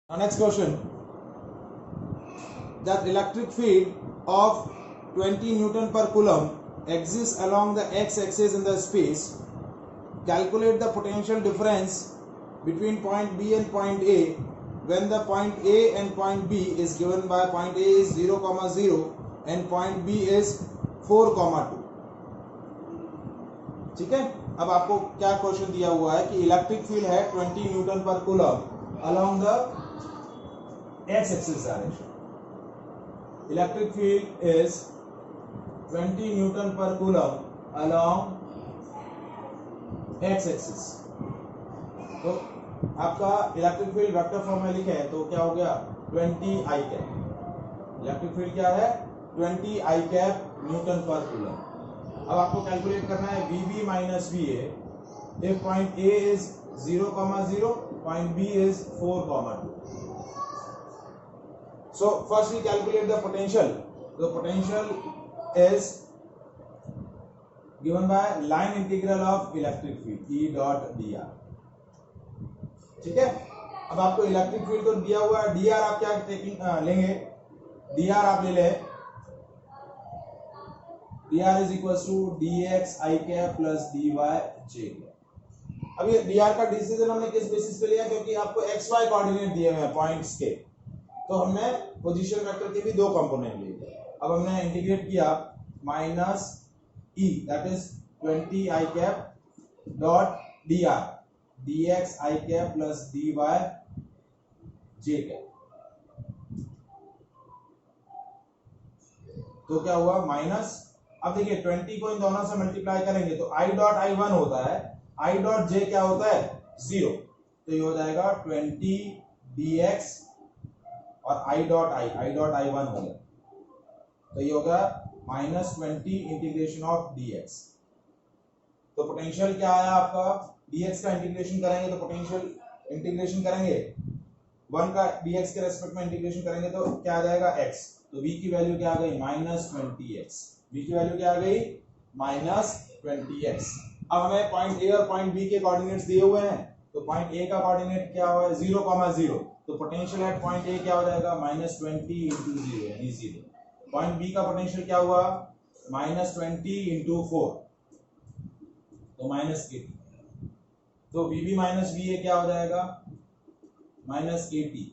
Now next question. That electric field of 20 Newton per coulomb exists along the x-axis in the space. Calculate the potential difference between point B and point A when the point A and point B is given by point A is 0, 0 and point B is 4, 2. ठीक है, अब आपको क्या question दिया हुआ है कि electric field है 20 न्यूटन पर coulomb along the x axis direction. Electric field is 20 Newton per coulomb along x axis. तो आपका इलेक्ट्रिक फील्ड वेक्टर फॉर्म में लिखे हैं तो क्या हो गया 20 I कैप. इलेक्ट्रिक फील्ड क्या है 20 I कैप न्यूटन पर कूलम. अब आपको कैलकुलेट करना है VB minus VA if point A is 0, 0, point B is 4, 2. So first we calculate the potential. The potential is given by line integral of electric field E dot dr. ठीक है, अब आपको electric field तो दिया हुआ है, dr आप क्या लेंगे, dr आप ले लें, dr is equals to dx I cap plus dy j. अब ये dr का डिसीजन हमने किस बेसिस पे लिया, क्योंकि आपको x y कोऑर्डिनेट दिए हुए हैं पॉइंट्स के, तो हमने पोजीशन वेक्टर के भी दो कंपोनेंट लिए. अब हमने इंटीग्रेट किया minus E that is 20 I cap dot dr dx I cap plus dy j cap. तो क्या हुआ माइनस, अब देखिए 20 को इन दोनों से मल्टीप्लाई करेंगे तो I डॉट I1 होता है, I डॉट j क्या होता है 0, तो ये हो जाएगा 20 dx और I डॉट I1 हो गया, तो ये होगा माइनस 20 इंटीग्रेशन ऑफ dx. तो पोटेंशियल क्या आया आपका, dx का इंटीग्रेशन करेंगे तो पोटेंशियल इंटीग्रेशन करेंगे 1 का dx के रेस्पेक्ट में इंटीग्रेशन करेंगे तो क्या आ जाएगा x, तो v की वैल्यू क्या आ गई माइनस 20x. v की वैल्यू क्या आ गई माइनस 20x. अब हमें पॉइंट A और पॉइंट B के कोऑर्डिनेट्स दिए हुए हैं, तो पॉइंट A का कोऑर्डिनेट क्या हुआ है 0, 0, तो पोटेंशियल एट पॉइंट A क्या हो जाएगा माइनस 20 इंटू 0 यानी 0. पॉइंट B का पोटेंशियल क्या हुआ माइनस 20 इंटू 4, तो माइनस 80. तो VB माइनस VA क्या हो जाएगा minus 80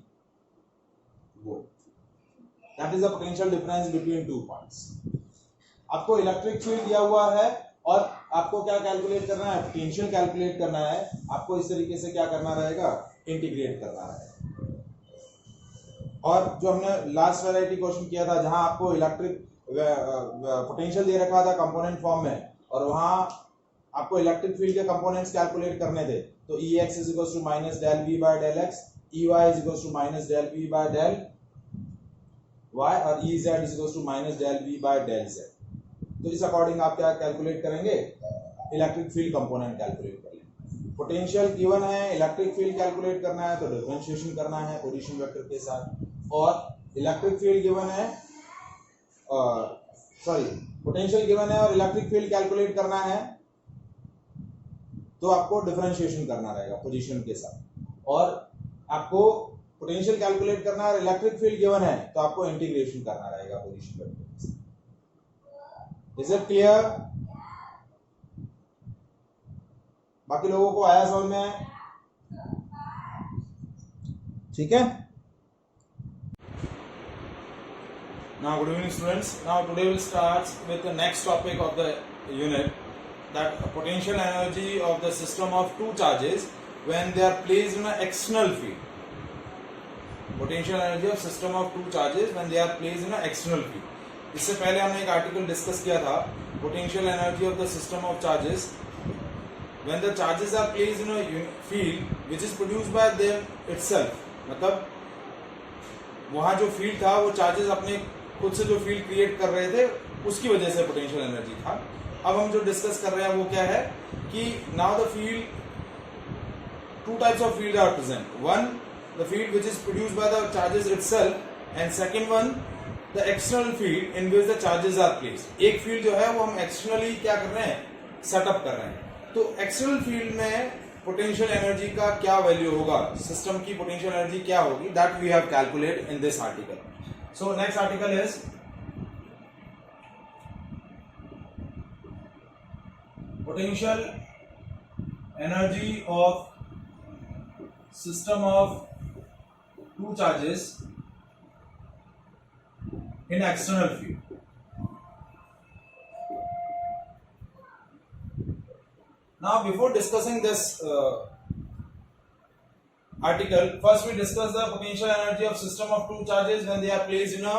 volt. That is the potential difference between two points. आपको इलेक्ट्रिक फील्ड दिया हुआ है और आपको क्या कैलकुलेट करना है, पोटेंशियल कैलकुलेट करना है. आपको इस तरीके से क्या करना रहेगा, इंटीग्रेट करना है. और जो हमने लास्ट वैरायटी क्वेश्चन किया था जहां आपको इलेक्ट्रिक पोटेंशियल दे रखा था कंपोनेंट फॉर्म में और वहां आपको इलेक्ट्रिक फील्ड के कंपोनेंट्स कैलकुलेट करने थे, तो Ex is equals to minus del V by del x, Ey is equals to minus del V by del y और Ez is equals to minus del V by del z. तो इस according आप क्या calculate करेंगे, electric field component calculate कर लेंगे. Potential given है, electric field calculate करना है तो डिफरेंशिएशन करना है पोजीशन वेक्टर के साथ, और इलेक्ट्रिक फील्ड गिवन है पोटेंशियल गिवन है और इलेक्ट्रिक फील्ड कैलकुलेट करना है तो आपको डिफरेंशिएशन करना रहेगा पोजीशन के साथ, और आपको पोटेंशियल कैलकुलेट करना है और इलेक्ट्रिक फील्ड गिवन है तो आपको इंटीग्रेशन करना रहेगा पोजीशन वेक्टर के साथ. Is it clear? बाकी लोगों को आया समझ में? ठीक है. Now good evening students. Now today we'll start with the next topic of the unit, that potential energy of the system of two charges when they are placed in an external field. Potential energy of system of two charges when they are placed in an external field. इससे पहले हमने एक article discuss किया था, potential energy of the system of charges when the charges are placed in a field which is produced by them itself. मतलब वहां जो field था वो चार्जेस अपने खुद से जो फील्ड क्रिएट कर रहे थे उसकी वजह से पोटेंशियल एनर्जी था. अब हम जो डिस्कस कर रहे हैं वो क्या है कि now the field, two types of field are present. One the field which is produced by the charges itself and second one the external field in which the charges are placed. एक field जो है वो हम externally क्या कर रहे हैं, setup कर रहे हैं. तो एक्सटर्नल फील्ड में पोटेंशियल एनर्जी का क्या वैल्यू होगा, सिस्टम की पोटेंशियल एनर्जी क्या होगी, that we have calculate in this article. So next article is potential energy of system of two charges in external field. Now before discussing this article, first we discuss the potential energy of system of two charges when they are placed in a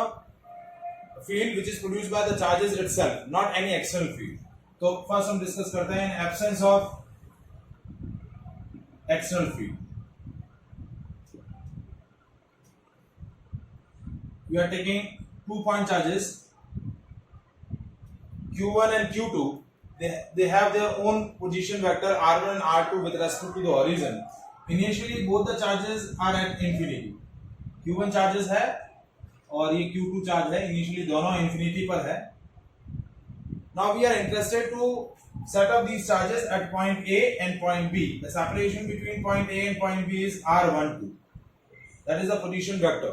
field which is produced by the charges itself, not any external field. तो first हम discuss करते हैं in absence of external field. We are taking 2 point charges Q1 and Q2. They have their own position vector R1 and R2 with respect to the horizon. Initially both the charges are at infinity. Q1 charges है और ये Q2 charge है, initially दोनों infinity पर है. Now we are interested to set up these charges at point A and point B. The separation between point A and point B is R12. That is the position vector.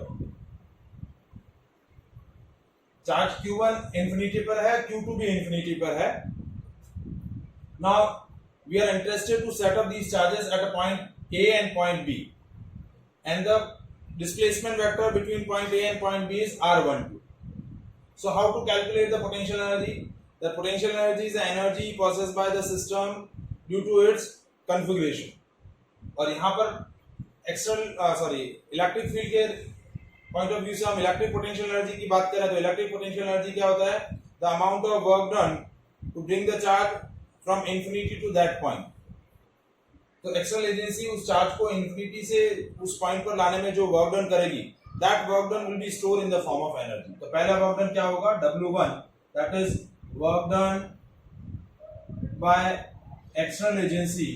Charge Q1 infinity पर है, Q2 भी infinity पर है. Now we are interested to set up these charges at a point A and point B. And the displacement vector between point A and point B is R12. So how to calculate the potential energy? The potential energy is the energy possessed by the system due to its configuration. और यहाँ पर electric field के point of view से हम electric potential energy की बात करें तो इलेक्ट्रिक पोटेंशियल एनर्जी क्या होता है, the amount of work done to bring the charge from infinity to that point. तो एक्सटर्नल एजेंसी उस चार्ज को इंफिनिटी से उस पॉइंट पर लाने में जो वर्क डन करेगी, that work done will be store in the form of energy. तो पहला वर्क डन क्या होगा, W1, that is work done by external agency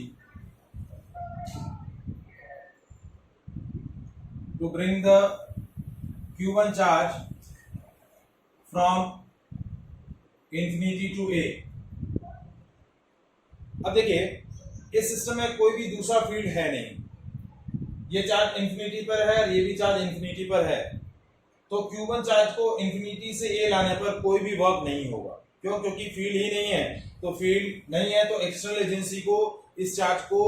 to bring the Q1 charge from infinity to A. अब देखिए इस system में कोई भी दूसरा फील्ड है नहीं, ये चार्ज इंफिनिटी पर है, ये भी चार्ज इंफिनिटी पर है. तो Q1 चार्ज को इंफिनिटी से A लाने पर कोई भी वर्क नहीं होगा. क्यों? क्योंकि फील्ड ही नहीं है. तो फील्ड नहीं है तो एक्सटर्नल एजेंसी को इस चार्ज को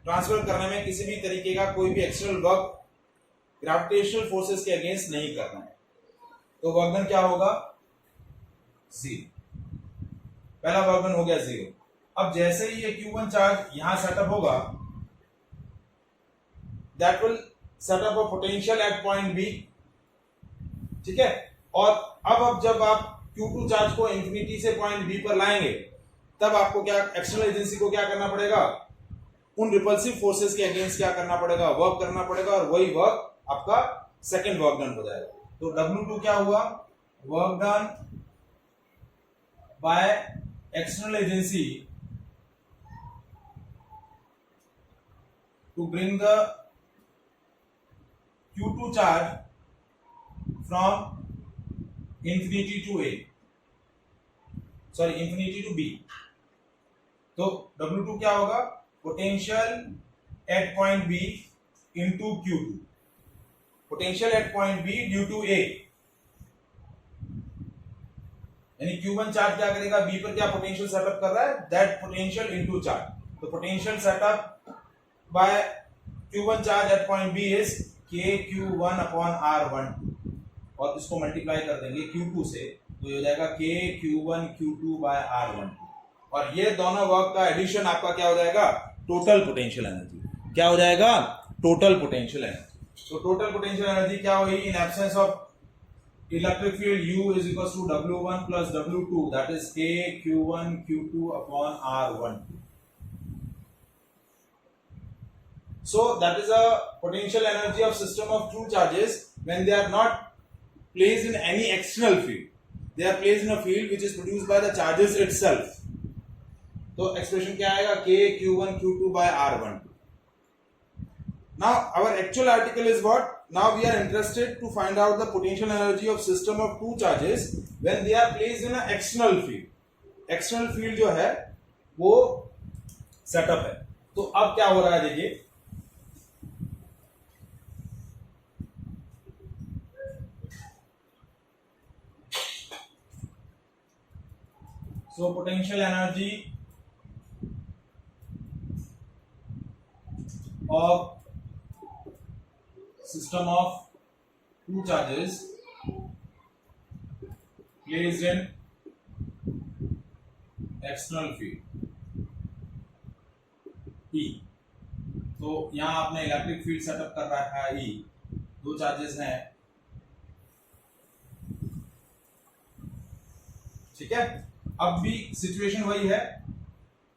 ट्रांसफर करने में किसी भी तरीके का कोई भी एक्सटर्नल वर्क ग्रेविटेशनल फोर्सेस के अगेंस्ट नहीं करना है. तो वर्क डन क्या होगा, 0. पहला वर्क डन हो गया 0. अब जैसे ही ये Q1 चार्ज यहां सेटअप होगा, that will setup a potential at point B. ठीक है. और अब जब आप Q2 चार्ज को इंफिनिटी से पॉइंट बी पर लाएंगे, तब आपको क्या, एक्सटर्नल एजेंसी को क्या करना पड़ेगा, उन रिपल्सिव फोर्सेस के अगेंस्ट क्या करना पड़ेगा, वर्क करना पड़ेगा. और वही वर्क आपका सेकंड वर्क डन हो जाएगा. तो W2 क्या हुआ, work done by external agency to bring the Q2 charge from infinity to A, infinity to B. तो W2 क्या होगा, potential at point B into Q2, potential at point B due to A. यानी Q1 charge क्या करेगा, B पर क्या potential setup कर रहा है, दैट पोटेंशियल इनटू चार्ज. तो potential setup by Q1 charge at point B is KQ1 upon R12. और इसको मल्टीप्लाई कर देंगे Q2 से, तो ये हो जाएगा KQ1 Q2 by R12. और ये दोनों वर्क का एडिशन आपका क्या हो जाएगा, टोटल पोटेंशियल एनर्जी. क्या हो जाएगा, टोटल पोटेंशियल एनर्जी. तो टोटल पोटेंशियल एनर्जी क्या हुई, इन absence of electric field U is equals to W1 plus W2, that is KQ1 Q2 upon R12. So that is a potential energy of system of two charges when they are not placed in any external field. They are placed in a field which is produced by the charges itself. तो expression क्या आएगा, KQ1 Q2 by R12. Now our actual article is what? Now we are interested to find out the potential energy of system of two charges when they are placed in an external field. External field जो है वो setup है। तो अब क्या हो रहा है देखिए, so potential energy of system of two charges placed in external field E। तो यहां आपने इलेक्ट्रिक फील्ड सेटअप कर रखा है E, दो चार्जेस हैं, ठीक है। अब भी सिचुएशन वही है,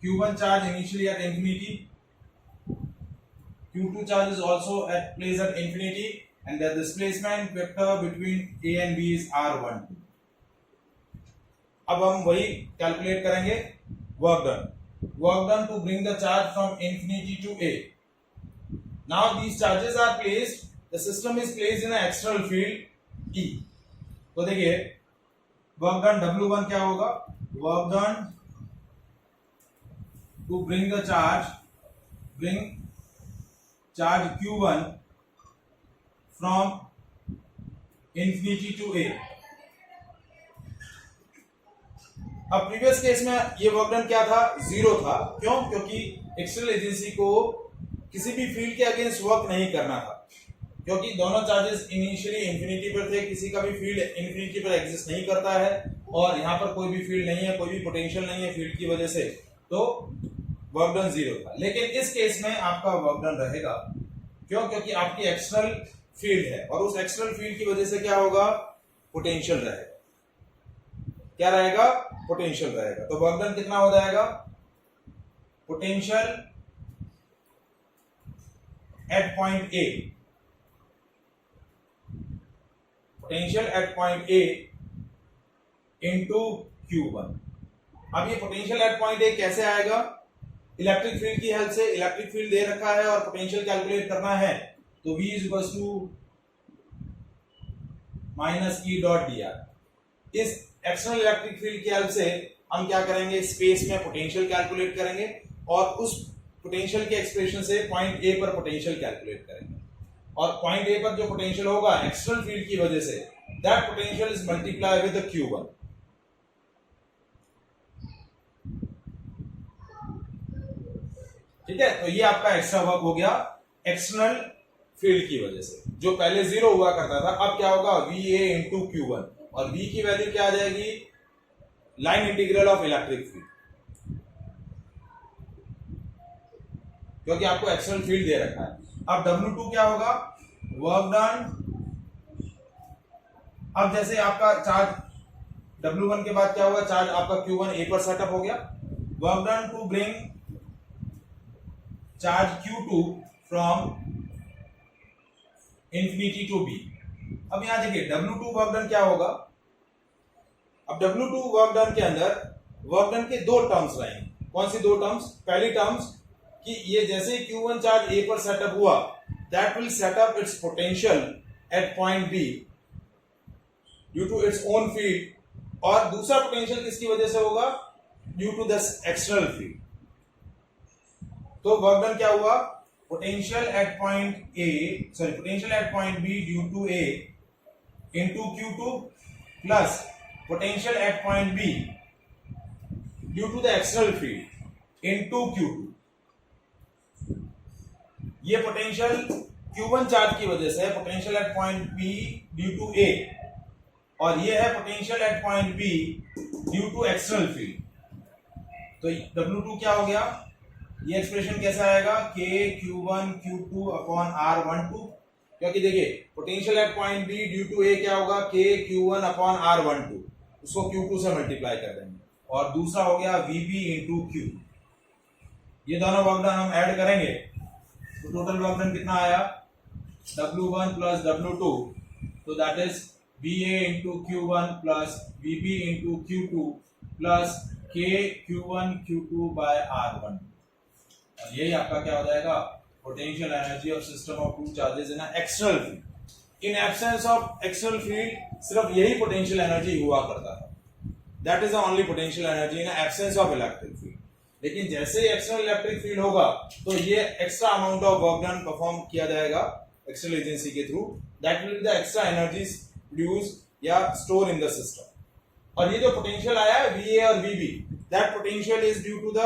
Q1 charge initially at infinity, Q2 charge is also at place at infinity, and the displacement vector between A and B is R12। अब हम वही कैलकुलेट करेंगे work done to bring the charge from infinity to A। Now these charges are placed, the system is placed in an external field E। तो देखिए work done W1 क्या होगा, work done to bring charge Q1 from infinity to A। अब previous case में ये work done क्या था, 0 था। क्यों? क्योंकि एक्सटर्नल एजेंसी को किसी भी फील्ड के अगेंस्ट वर्क नहीं करना था, क्योंकि दोनों चार्जेस इनिशियली इंफिनिटी पर थे, किसी का भी फील्ड इंफिनिटी पर एग्जिस्ट नहीं करता है, और यहाँ पर कोई भी फील्ड नहीं है, कोई भी पोटेंशियल नहीं है फील्ड की वजह से, तो वर्क डन 0 था। लेकिन इस केस में आपका वर्क डन रहेगा, क्यों? क्योंकि आपकी एक्सटर्नल फील्ड है, और उस एक्सटर्नल फील्ड की वजह से क्या होगा, पोटेंशियल रहेगा। क्या रहेगा? पोटेंशियल रहेगा। तो वर्क डन कितना हो जाएगा, potential at point A, potential at point A into Q1। अब ये पोटेंशियल एट पॉइंट ए कैसे आएगा, इलेक्ट्रिक फील्ड की हेल्प से। इलेक्ट्रिक फील्ड दे रखा है और पोटेंशियल कैलकुलेट करना है, तो V is equals to minus E dot dr। इस एक्सटर्नल इलेक्ट्रिक फील्ड की हेल्प से हम क्या करेंगे, स्पेस में पोटेंशियल कैलकुलेट करेंगे, और उस पोटेंशियल के एक्सप्रेशन से पॉइंट ए पर पोटेंशियल कैलकुलेट करेंगे, और पॉइंट ए पर जो पोटेंशियल होगा एक्सटर्नल फील्ड की वजह से, that potential is multiply with the Q1। ठीक है, तो ये आपका एक्स्ट्रा वर्क हो गया एक्सटर्नल फील्ड की वजह से। जो पहले 0 हुआ करता था, अब क्या होगा, VA इंटू Q1, और V की वैल्यू क्या आ जाएगी, line integral of electric field, क्योंकि आपको एक्सटर्नल फील्ड दे रखा है। अब W2 क्या होगा, वर्क डन। अब जैसे आपका चार्ज W1 के बाद क्या होगा, चार्ज आपका Q1 A पर सेटअप हो गया, work done to bring charge Q2 from infinity to B। अब यहां देखिए W2 वर्क डन क्या होगा, अब W2 वर्क डन के अंदर वर्क डन के दो टर्म्स रहेंगे। कौन सी दो टर्म्स, पहली टर्म्स कि ये जैसे Q1 चार्ज A पर सेटअप हुआ, that will set up its potential at point B due to its own field, और दूसरा पोटेंशियल किसकी वजह से होगा, due to this external field. तो वर्क डन क्या हुआ, potential at point A, sorry potential at point B due to A into Q2 plus potential at point B due to the external field into Q2। ये potential Q1 charge की वजह से, potential at point B due to A, और ये है potential at point B due to external field. तो W2 क्या हो गया, ये एक्सप्रेशन कैसा आएगा, K Q1 Q2 upon R12, क्योंकि देखिए potential at point B due to A क्या होगा, K Q1 अपॉन R12, उसको Q2 से मल्टीप्लाई कर देंगे, और दूसरा हो गया VB इंटू Q। ये दोनों वर्क डन हम ऐड करेंगे तो टोटल वर्क डन कितना आया, W1 प्लस W2, तो that is VA into Q1 plus VB into Q2 plus K Q1 Q2 by R12। यही आपका क्या हो जाएगा, potential energy of system of two charges in external field. In absence of external field सिर्फ यही potential energy हुआ करता था, that is the only potential energy in absence of electric field. लेकिन जैसे ही एक्सटर्नल इलेक्ट्रिक फील्ड होगा तो ये extra amount of work done perform किया जाएगा एक्सटर्नल एजेंसी के through, that will be the extra energy produce या स्टोर इन द सिस्टम। और ये जो पोटेंशियल आया है VA और VB, that potential is due to the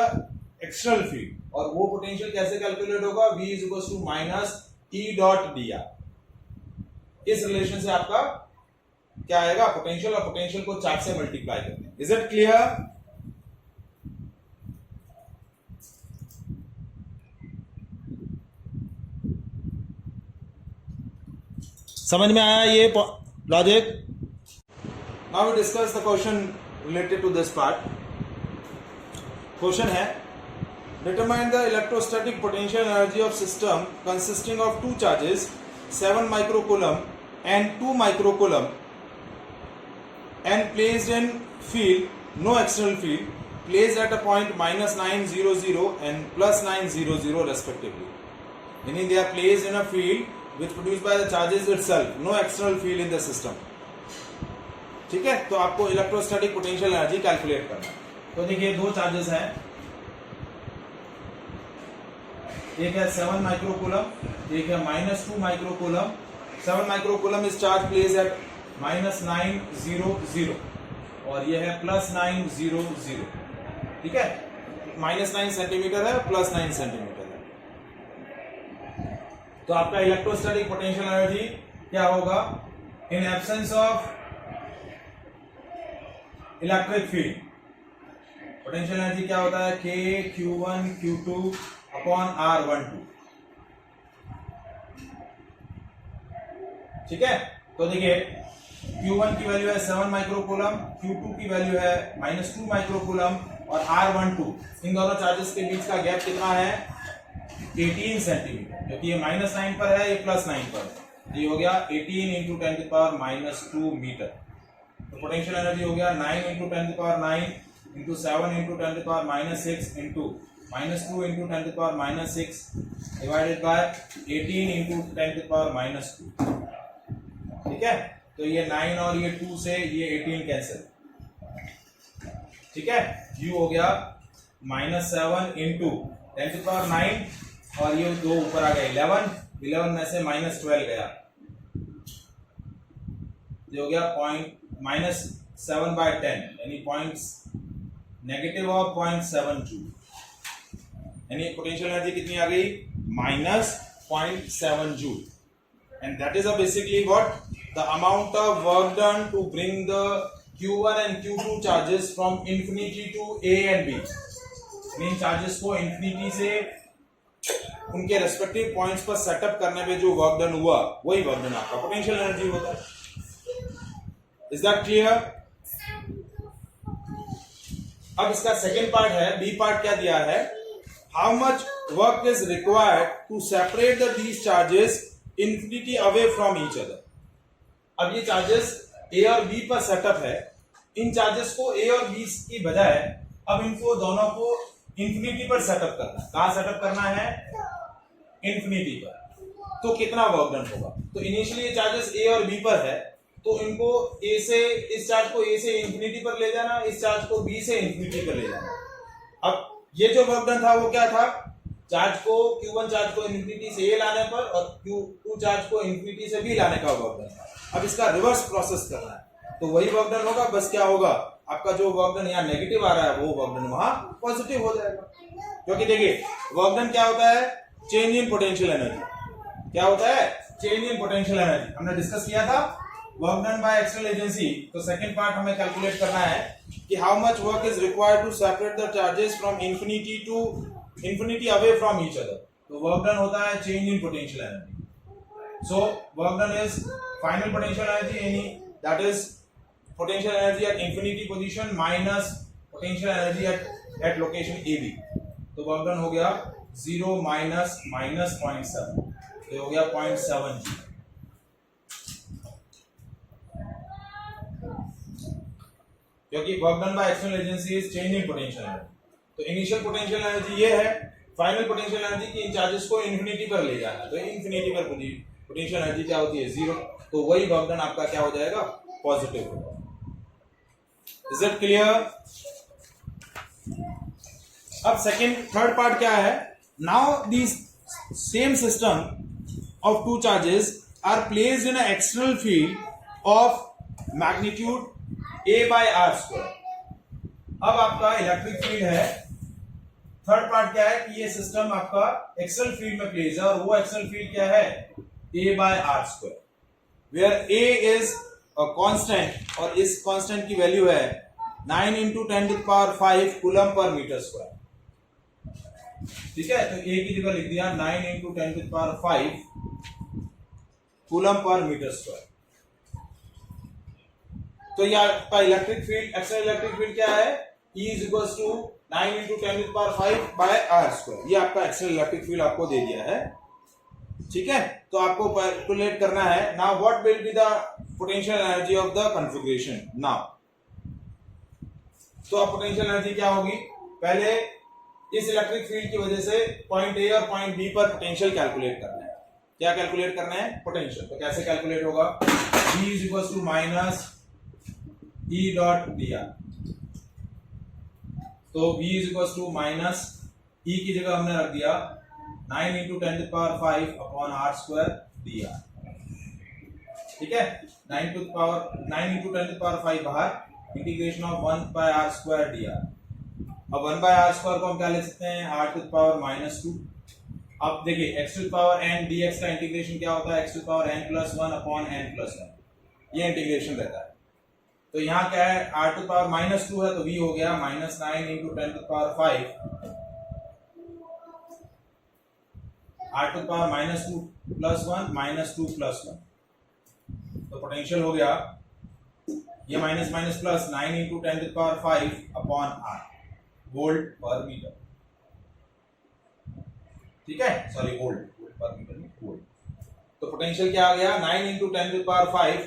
external field, और वो पोटेंशियल कैसे कैलकुलेट होगा, V is equal to minus E dot dr। इस रिलेशन से आपका क्या आएगा, पोटेंशियल, और पोटेंशियल को चार्ज से मल्टीप्लाई करते हैं। Is it clear? समझ में आया ये logic? Now we discuss the question related to this part. Question है, determine the electrostatic potential energy of system consisting of two charges 7 microcoulomb and 2 microcoulomb and placed in field, no external field, placed at a point minus 900 and plus 900 respectively. Meaning they are placed in a field which produced by the charges itself, no external field in the system. ठीक है, तो आपको electrostatic potential energy calculate करना है। तो देखिए दो charges हैं, एक है 7 माइक्रोकूलम, एक है -2 microcoulomb. 7 microcoulomb is charge place at -900 और ये है +900। ठीक है, -9 सेंटीमीटर है, +9 सेंटीमीटर है। तो आपका इलेक्ट्रोस्टैटिक पोटेंशियल एनर्जी क्या होगा, इन absence of electric field potential energy क्या होता है, K Q1 Q2 upon R12। ठीक है, तो देखिए Q1 की वैल्यू है 7 माइक्रोकूलम, Q2 की वैल्यू है -2 माइक्रोकूलम, और R12 इन दोनों चार्जेस के बीच का गैप कितना है, 18 सेंटीमीटर, क्योंकि ये -9 पर है, ये +9 पर है। तो ये हो गया 18 × 10⁻² मीटर। तो पोटेंशियल एनर्जी हो गया 9 × 10⁹ × 7 × 10⁻6 इंटू -2 × 10⁻6 डिवाइडेड बाय 18 × 10⁻²। ठीक है, तो ये 9 और ये 2 से ये 18 कैंसिल। ठीक है, U हो गया -7 × 10⁹ और ये 2 ऊपर आ गया 11 में से -12 गया, ये हो गया -7/10 यानी -0.7 जूल, यानी पोटेंशियल एनर्जी कितनी आ गई, -0.7 joule. And that is basically what the amount of work done to bring the Q1 and Q2 charges from infinity to A and B। In charges को इंफिनिटी से उनके रेस्पेक्टिव पॉइंट्स पर setup करने में जो work done हुआ, वही work done आपका पोटेंशियल एनर्जी होता है। Is that clear? अब इसका सेकेंड पार्ट है, बी पार्ट क्या दिया है, how much work is required to separate the these charges infinity away from each other. अब ये चार्जेस A और B पर सेटअप है, इन चार्जेस को A और B की बजाय अब इनको दोनों को इंफिनिटी पर सेटअप करना है। कहां सेटअप करना है, इंफिनिटी पर। तो कितना वर्क डन होगा, तो इनिशियली ये चार्जेस A और B पर है, तो इनको A से, इस चार्ज को A से इंफिनिटी पर ले जाना, इस चार्ज को B से इंफिनिटी पर ले जाना। अब ये जो वर्क डन था वो क्या था, चार्ज को Q1 चार्ज को इंफिनिटी से A लाने पर और Q2 चार्ज को इंफिनिटी से B लाने का वर्क डन था। अब इसका रिवर्स प्रोसेस करना है, तो वही वर्क डन होगा, बस क्या होगा, आपका जो वर्क डन यहाँ नेगेटिव आ रहा है वो वर्क डन वहां पॉजिटिव हो जाएगा। क्योंकि देखिए वर्क डन क्या होता है, चेंज इन पोटेंशियल एनर्जी। क्या होता है, चेंज इन पोटेंशियल एनर्जी। हमने डिस्कस किया था work done by external agency. तो सेकंड पार्ट हमें कैलकुलेट करना है कि how much work is required to separate the charges from infinity to infinity away from each other. तो वर्क डन होता है change in potential energy. So work done is final potential energy, any that is potential energy at infinity position minus potential energy at location AB। तो work done हो गया 0 minus -0.7, तो हो गया 0.7 G। क्योंकि work done by external agency is change in potential energy. तो initial potential energy ये है, फाइनल पोटेंशियल एनर्जी की इन चार्जेस को इंफिनिटी पर ले जाना है। तो इंफिनिटी पर पोटेंशियल एनर्जी क्या होती है, 0। तो वही वर्क डन आपका क्या हो जाएगा, पॉजिटिव होगा। Is it clear? अब थर्ड पार्ट क्या है? Now this same system of two charges are placed in external field of magnitude a by r square. अब आपका इलेक्ट्रिक फील्ड है, थर्ड पार्ट क्या है कि ये सिस्टम आपका एक्सटर्नल फील्ड में प्लेस है, और वो एक्सटर्नल फील्ड क्या है? a by r square, where a is a constant, और इस कांस्टेंट की वैल्यू है 9 into 10⁵ coulomb per metre square. ठीक है, तो a की जगह लिख दिया 9 into 10⁵ coulomb per metre square. तो ये आपका electric field, external electric field क्या है? E is equals to 9 into 10⁵ by r square. ये आपका एक्सटर्नल इलेक्ट्रिक फील्ड आपको दे दिया है। ठीक है, तो आपको कैलकुलेट करना है। Now what will be the potential energy of the configuration now. तो अब पोटेंशियल एनर्जी क्या होगी? पहले इस इलेक्ट्रिक फील्ड की वजह से पॉइंट ए और पॉइंट बी पर पोटेंशियल कैलकुलेट करना है। क्या कैलकुलेट करना है? पोटेंशियल। तो कैसे कैलकुलेट होगा? V is equals to minus E dot dr। तो V is equals to minus E की जगह हमने रख दिया 9 into 10⁵ upon r square dr। ठीक है, 9 into 10⁵ बाहर, integration of 1 by r square dr। अब 1 by r स्क्वायर को हम क्या लिख सकते हैं? r to the power -2। अब देखिए x to the power n dx का इंटीग्रेशन क्या होता है? x to the power n plus 1 upon n plus 1, ये इंटीग्रेशन रहता है। तो यहाँ क्या है? r to the power -2 है, तो v हो गया -9 into 10⁵ r to the power -2 plus 1 -2 plus 1। तो पोटेंशियल हो गया ये minus minus plus 9 into 10⁵ upon r volt पर मीटर। ठीक है, सॉरी वोल्ट पर मीटर में वोल्ट। तो पोटेंशियल क्या आ गया? 9 into 10⁵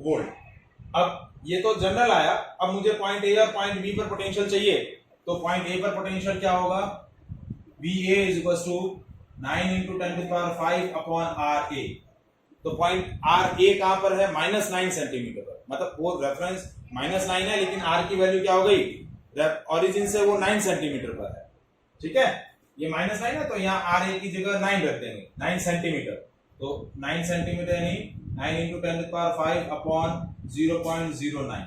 वोल्ट। अब ये तो जनरल आया, अब मुझे पॉइंट ए और पॉइंट बी पर पोटेंशियल चाहिए। तो पॉइंट ए पर पोटेंशियल क्या होगा? VA is equals to 9 into 10⁵ upon RA। तो पॉइंट RA कहां पर है? -9 सेंटीमीटर पर, मतलब वो रेफरेंस -9 है, लेकिन R की वैल्यू क्या हो गई? ओरिजिन से वो 9 सेंटीमीटर पर है। ठीक है, ये -9 है, तो यहाँ RA की जगह 9 रख देंगे, 9 सेंटीमीटर। तो 9 सेंटीमीटर यानी 9 into 10⁵ अपॉन 0.09।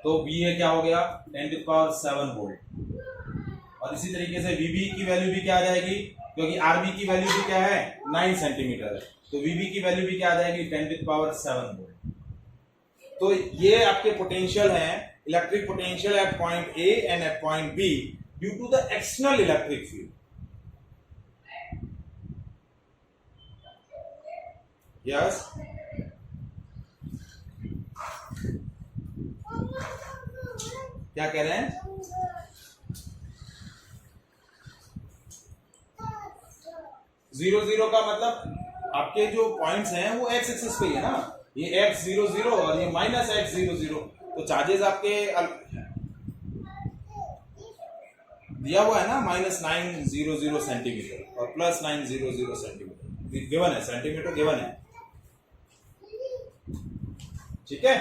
तो VA क्या हो गया? 10⁷ वोल्ट। और इसी तरीके से VB की वैल्यू भी क्या आ जाएगी? क्योंकि RB की वैल्यू भी क्या है? 9 सेंटीमीटर है, तो VB की वैल्यू भी क्या आ जाएगी? 10⁷ वोल्ट। तो ये आपके पोटेंशियल हैं, electric potential at point A and at point B due to the external electric field. Yes, क्या कह रहे हैं? जीरो जीरो का मतलब आपके जो पॉइंट्स हैं वो एक्स एक्सिस पे है ना, ये x 0 0 और ये -x 0 0। तो चार्जेस आपके दिया हुआ है ना, -900 सेंटीमीटर और +900 सेंटीमीटर गिवन है, सेंटीमीटर गिवन है। ठीक है,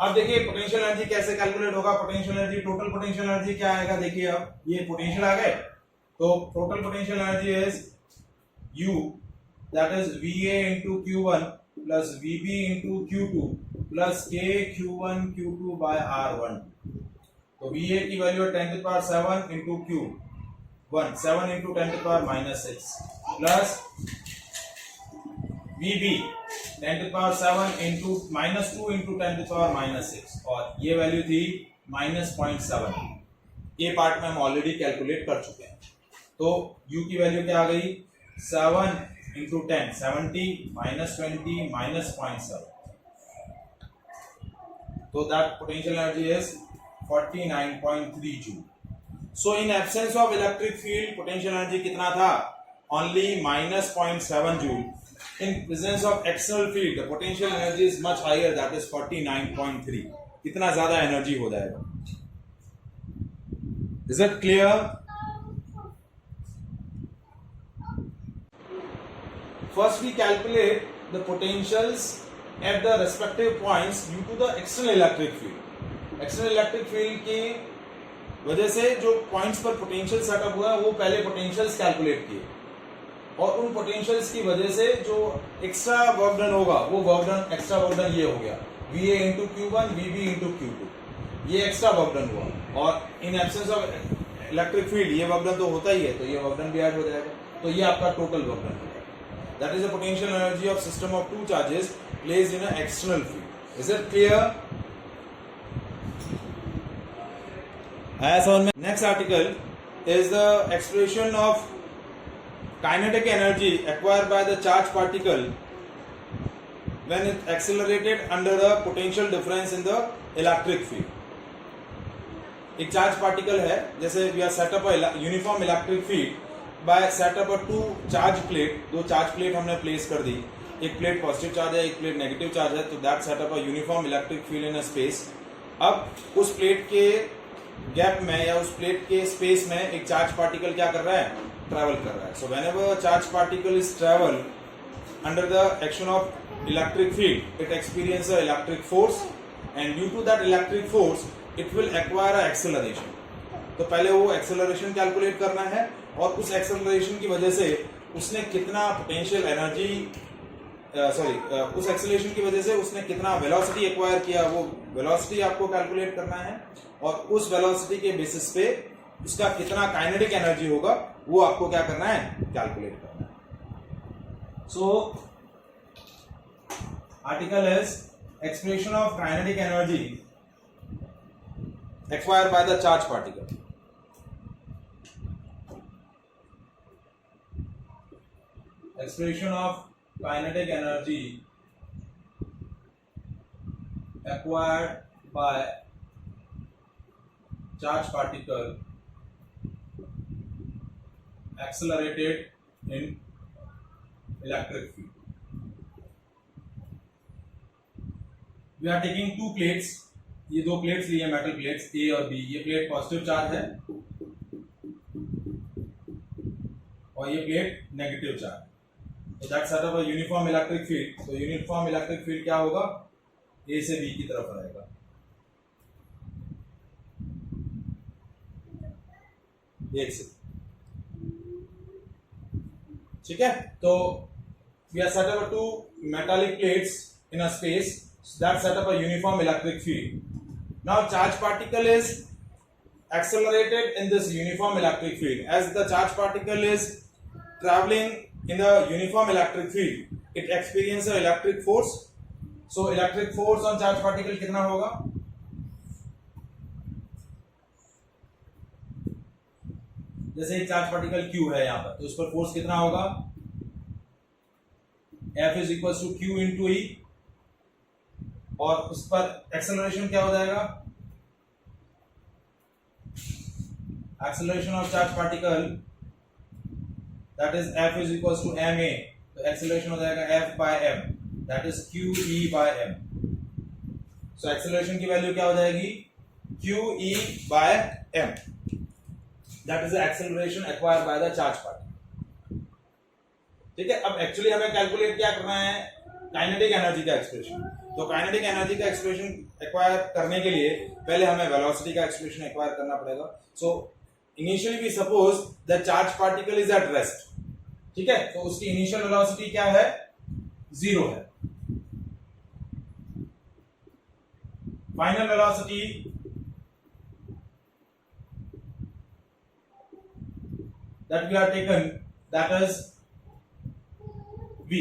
अब देखिए पोटेंशियल एनर्जी कैसे कैलकुलेट होगा। Potential energy, total potential energy क्या आएगा? देखिए अब ये पोटेंशियल आ गए, तो total potential energy is U, that is VA into Q1 plus VB into Q2 plus K Q1 Q2 by R1। तो VA की वैल्यू है 10⁷ into Q1 7 into 10⁻⁻6 plus VB 10⁷ into -2 into 10⁻⁻6 और ये वैल्यू थी -0.7। ये part में हम already calculate कर चुके हैं। तो U की वैल्यू क्या आ गई? 7 into 10 70 -20 -0.7। So that potential energy is 49.3 joule. So in absence of electric field, potential energy कितना था? Only -0.7 joule. In presence of external field, the potential energy is much higher, that is 49.3। कितना ज्यादा energy हो जाएगा? Is that clear? First we calculate the potentials at the respective points due to the external electric field। external electric field की वजह से जो points पर potential setup हुआ है वो पहले पोटेंशियल्स कैलकुलेट किए, और उन पोटेंशियल्स की वजह से जो एक्स्ट्रा वर्क डन होगा वो work done, extra work done ये हो गया VA into Q1 VB into Q2, ये एक्स्ट्रा वर्क डन हुआ। और इन एब्सेंस ऑफ इलेक्ट्रिक फील्ड ये वर्क डन तो होता ही है, तो ये वर्क डन भी ऐड हो जाएगा, तो ये आपका टोटल वर्क डन हो जाएगा। That is the potential energy of system of two charges placed in a external field. Is it clear? As on next article is the expression of kinetic energy acquired by the charged particle when it accelerated under the potential difference in the electric field. एक charge particle है, जैसे we are setup a uniform electric field by setup a two charge plate, दो charge plate हमने place कर दी, एक plate positive charge है एक प्लेट नेगेटिव चार्ज है, तो that setup a uniform electric field in a space. अब उस प्लेट के गैप में या उस प्लेट के स्पेस में एक चार्ज पार्टिकल क्या कर रहा है, ट्रैवल कर रहा है। So whenever charge particle is travel under the action of electric field it experience a electric force and due to that electric force it will acquire a acceleration. तो पहले वो एक्सेलरेशन कैलकुलेट करना है, और उस एक्सेलरेशन की वजह से उसने कितना पोटेंशियल एनर्जी उस एक्सेलरेशन की वजह से उसने कितना वेलोसिटी एक्वायर किया, वो वेलोसिटी आपको कैलकुलेट करना है, और उस वेलोसिटी के बेसिस पे उसका कितना काइनेटिक एनर्जी होगा वो आपको क्या करना है, कैलकुलेट करना है। So article is expression of kinetic energy acquired by the charge particle. Expression of kinetic energy acquired by charged particle accelerated in electric field. We are taking two plates, ये दो प्लेट्स लिए metal plates A और B। ये plate positive charge है और ये plate negative charge. So that set up a uniform electric field. So uniform electric field क्या होगा, A से B की तरफ रहेगा। एक से, ठीक है। तो we are set up two metallic plates in a space that set up a uniform electric field. Now charge particle is accelerated in this uniform electric field. As the charge particle is traveling in the uniform electric field, it experiences an electric force. So electric force on charge particle कितना होगा, जैसे एक charge particle Q है यहाँ पर, तो उस पर फोर्स कितना होगा, F is equal to Q into E, और उस पर एक्सेलरेशन क्या हो जाएगा, acceleration of charge particle that is F is equals to ma, तो एक्सेलरेशन हो जाएगा F by m, that is QE by m। so acceleration की वैल्यू क्या हो जाएगी, QE by m, that is the acceleration acquired by the charge particle। ठीक है। अब एक्चुअली हमें कैलकुलेट क्या करना है, काइनेटिक एनर्जी का एक्सप्रेशन। तो काइनेटिक एनर्जी का एक्सप्रेशन एक्वायर करने के लिए पहले हमें वेलोसिटी का एक्सप्रेशन एक्वायर करना पड़ेगा। So initially we suppose the charge particle is at rest, ठीक है, तो उसकी इनिशियल वेलोसिटी क्या है, 0 है। Final velocity that we are taken that is v,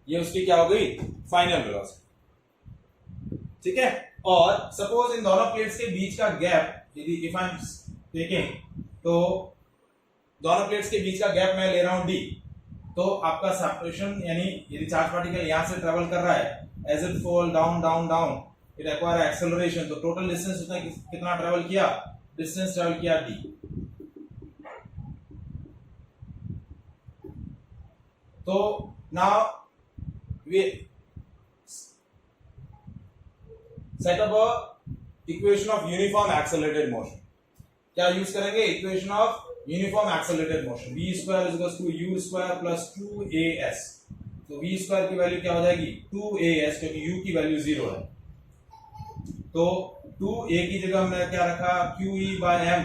ये उसकी क्या हो गई, फाइनल वेलोसिटी, ठीक है। और सपोज इन दोनों प्लेट्स के बीच का गैप, यदि इफ आई एम टेकिंग, तो दोनों प्लेट्स के बीच का गैप मैं ले रहा हूं d, तो आपका सेपरेशन यानी यदि चार्ज पार्टिकल यहां से ट्रेवल कर रहा है, as it fall down down down it acquire acceleration, तो टोटल डिस्टेंस उसने कितना ट्रेवल किया, डिस्टेंस ट्रेवल किया d। तो now we set up a equation of uniform accelerated motion. क्या यूज करेंगे, equation of uniform accelerated motion, v square is equal to u square plus 2as। तो v square की value क्या हो जाएगी, 2as, क्योंकि u की वैल्यू 0 है। तो 2a की जगह हमने क्या रखा, QE/m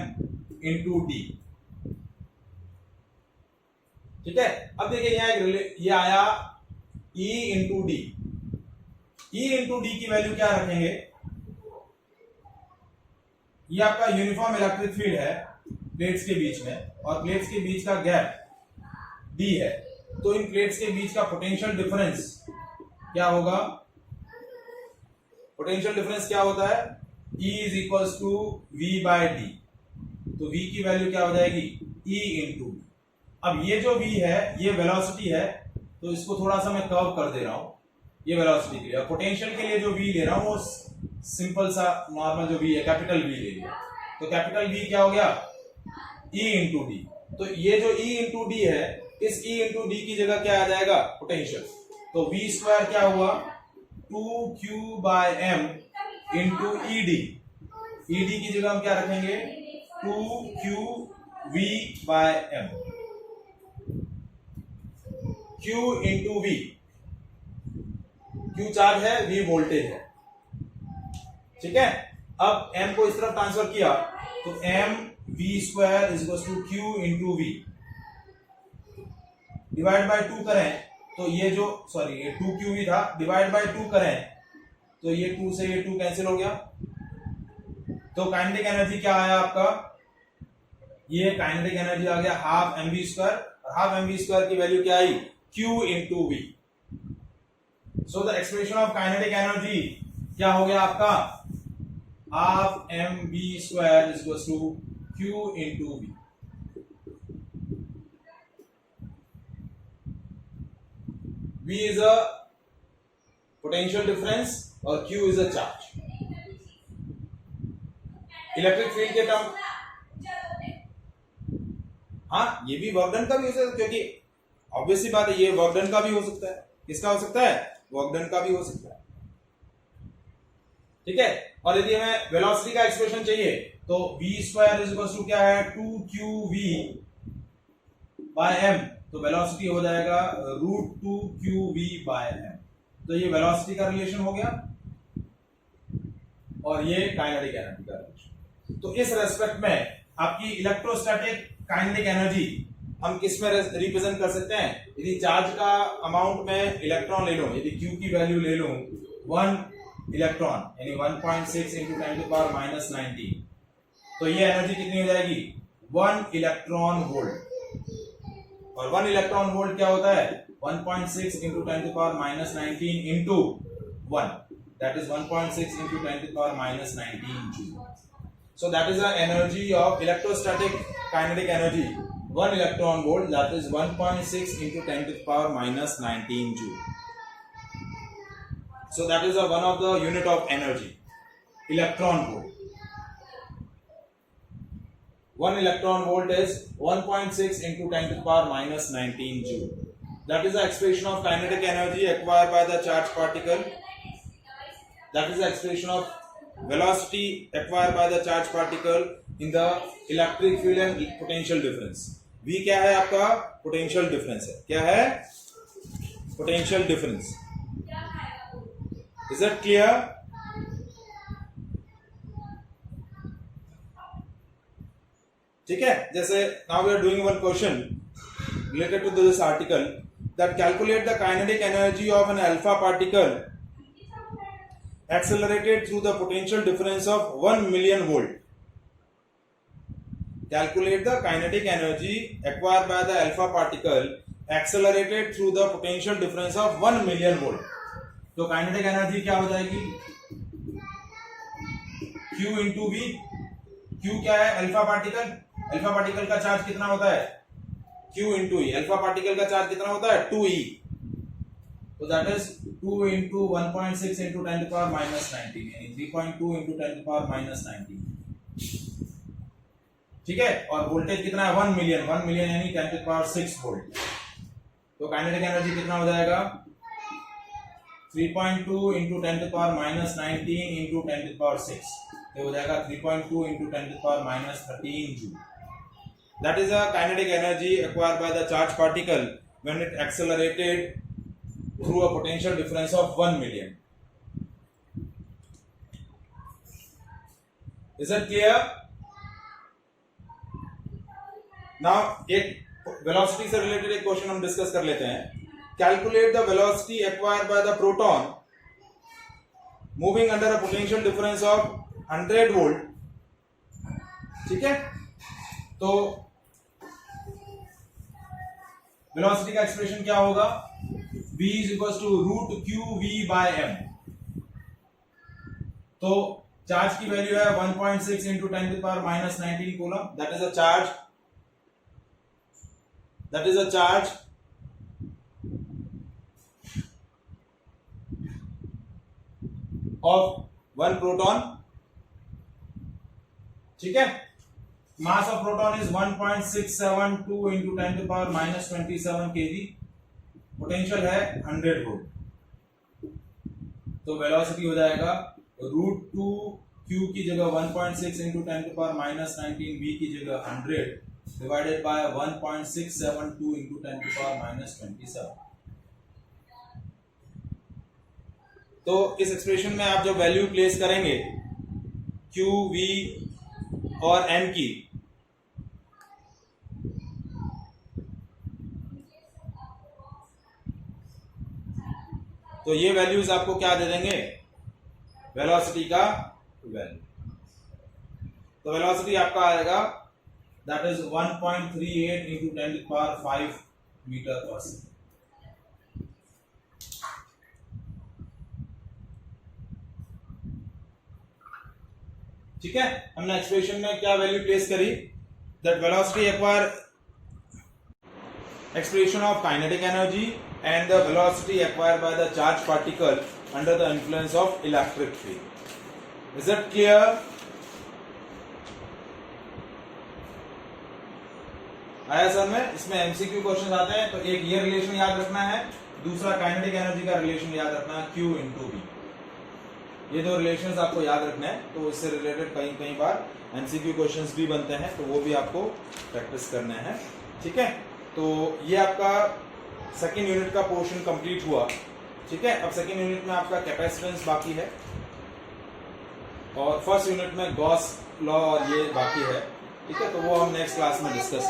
इंटू डी। ठीक है, अब देखिए यहाँ ये आया E into D. E into D की वैल्यू क्या रखेंगे, ये आपका यूनिफॉर्म इलेक्ट्रिक फील्ड है प्लेट्स के बीच में, और प्लेट्स के बीच का गैप D है, तो इन प्लेट्स के बीच का पोटेंशियल डिफरेंस क्या होगा, पोटेंशियल डिफरेंस क्या होता है, E is equals to V by D. तो V की वैल्यू क्या हो जाएगी, E इंटू। अब ये जो V है ये वेलोसिटी है, तो इसको थोड़ा सा मैं कर्व कर दे रहा हूं, ये वेलोसिटी के लिए। और पोटेंशियल के लिए जो V ले रहा हूं वो सिंपल सा नॉर्मल जो V है कैपिटल V ले लिया। तो कैपिटल V क्या हो गया, E इंटू डी। तो ये जो E इंटू डी है, इस E इंटू डी की जगह क्या आ जाएगा, पोटेंशियल। तो V स्क्वायर क्या हुआ, 2Q/m into E D. E D की जगह हम क्या रखेंगे, 2QV/m। Q into V, Q charge है, V वोल्टेज है। ठीक है, अब m को इस तरफ ट्रांसफर किया तो m v square is equal to Q into V। Divide by 2 करें तो ये जो ये 2QV था, डिवाइड बाय 2 करें तो ये 2 से ये 2 कैंसिल हो गया। तो काइनेटिक एनर्जी क्या आया आपका, ये काइनेटिक एनर्जी आ गया हाफ mv स्क्वायर, और हाफ mv स्क्वायर की वैल्यू क्या आई, Q into V। So the expression of kinetic energy क्या हो गया आपका, half mv square is equal to Q into V। V is a potential difference और Q is a charge। Electric field के term, हाँ ये भी वर्क डन का भी हो सकता है, क्योंकि ऑब्वियसली बात है ये वर्क डन का भी हो सकता है। किसका हो सकता है, वर्क डन का भी हो सकता है। ठीक है, और यदि हमें वेलोसिटी का एक्सप्रेशन चाहिए तो v square is equal to क्या है, 2QV/m। तो वेलोसिटी हो जाएगा √2QV/m। तो ये वेलोसिटी का रिलेशन हो गया और ये काइनेटिक एनर्जी का रिलेशन। तो इस रेस्पेक्ट में आपकी इलेक्ट्रोस्टैटिक काइनेटिक एनर्जी हम किस में रिप्रेजेंट कर सकते हैं, यदि चार्ज का अमाउंट में इलेक्ट्रॉन ले लूं, यदि Q की वैल्यू ले लूं 1 इलेक्ट्रॉन यानी 1.6 इंटू 10⁻⁻19, तो ये एनर्जी कितनी हो जाएगी, 1 इलेक्ट्रॉन वोल्ट। और 1 इलेक्ट्रॉन वोल्ट क्या होता है, 1.6 into 10⁻⁻19 into 1, that is 1.6 into 10⁻⁻19 joule. So that is the energy of electrostatic kinetic energy, 1 electron volt, that is 1.6 into 10⁻⁻19 joule. So that is one of the unit of energy, electron volt. 1 electron volt is 1.6 into 10⁻⁻19 joule. That is the expression of kinetic energy acquired by the charged particle. That is the expression of velocity acquired by the charged particle in the electric field and potential difference. V क्या है आपका, potential difference है। क्या है, potential difference। Is that clear? ठीक है, जैसे now we are doing one question related to this article that calculate the kinetic energy of an alpha particle accelerated through the potential difference of 1 million volt. Calculate the kinetic energy acquired by the alpha particle accelerated through the potential difference of 1 million volt. तो kinetic energy क्या हो जाएगी, Q into V। Q क्या है, alpha particle. Alpha particle का charge कितना होता है, Q into E। Alpha particle का चार्ज कितना होता है, 2E। तो दैट इज 2 into 1.6 into 10⁻⁻19 यानी 3.2 into 10⁻⁻19। ठीक है, और वोल्टेज कितना है, 1 मिलियन। 1 मिलियन यानी 10⁻6 वोल्ट। तो काइनेटिक एनर्जी कितना हो जाएगा, 3.2 into 10⁻⁻19 into 10⁻6। ये हो जाएगा 3.2 into 10⁻⁻13 joule. That is the kinetic energy acquired by the charged particle when it accelerated through a potential difference of 1 million. Is it clear? Now एक velocity से related एक question हम डिस्कस कर लेते हैं. Calculate the velocity acquired by the proton moving under a potential difference of 100 volt. ठीक है, तो वेलोसिटी का एक्सप्रेशन क्या होगा? v is equal to root Q V by M. तो चार्ज की वैल्यू है 1.6 into 10⁻⁻19 coulomb. That is a charge of one proton. ठीक है, mass of proton is 1.672 into 10⁻⁻27 kg. Potential है 100 वोल्ट. तो वेलोसिटी हो जाएगा रूट 2 क्यू की जगह 1.6 इंटू 10⁻⁻19 v की जगह 100 डिवाइडेड बाय 1.672 इंटू 10⁻⁻27. तो इस एक्सप्रेशन में आप जो वैल्यू प्लेस करेंगे q v और m की, तो ये वैल्यूज आपको क्या दे देंगे? वेलोसिटी का वैल्यू. तो वेलोसिटी आपका आएगा दैट इज 1.38 इंटू 10⁵ मीटर पर सेकेंड. ठीक है, हमने एक्सप्रेशन में क्या वैल्यू प्लेस करी? That velocity acquire expression of kinetic energy and the velocity acquired by the charged particle under the influence of electric field. Is it clear? आया sir में? इसमें एमसीक्यू क्वेश्चन आते हैं. तो एक ये रिलेशन याद रखना है, दूसरा काइनेटिक एनर्जी का रिलेशन याद रखना है Q इंटू V. ये दो रिलेशंस आपको याद रखना है. तो इससे रिलेटेड कई बार एमसीक्यू क्वेश्चंस भी बनते हैं, तो वो भी आपको प्रैक्टिस करना है. ठीक है, तो ये आपका सेकेंड यूनिट का पोर्शन कंप्लीट हुआ. ठीक है, अब सेकेंड यूनिट में आपका कैपेसिटेंस बाकी है और फर्स्ट यूनिट में गॉस लॉ और ये बाकी है. ठीक है, तो वो हम नेक्स्ट क्लास में डिस्कस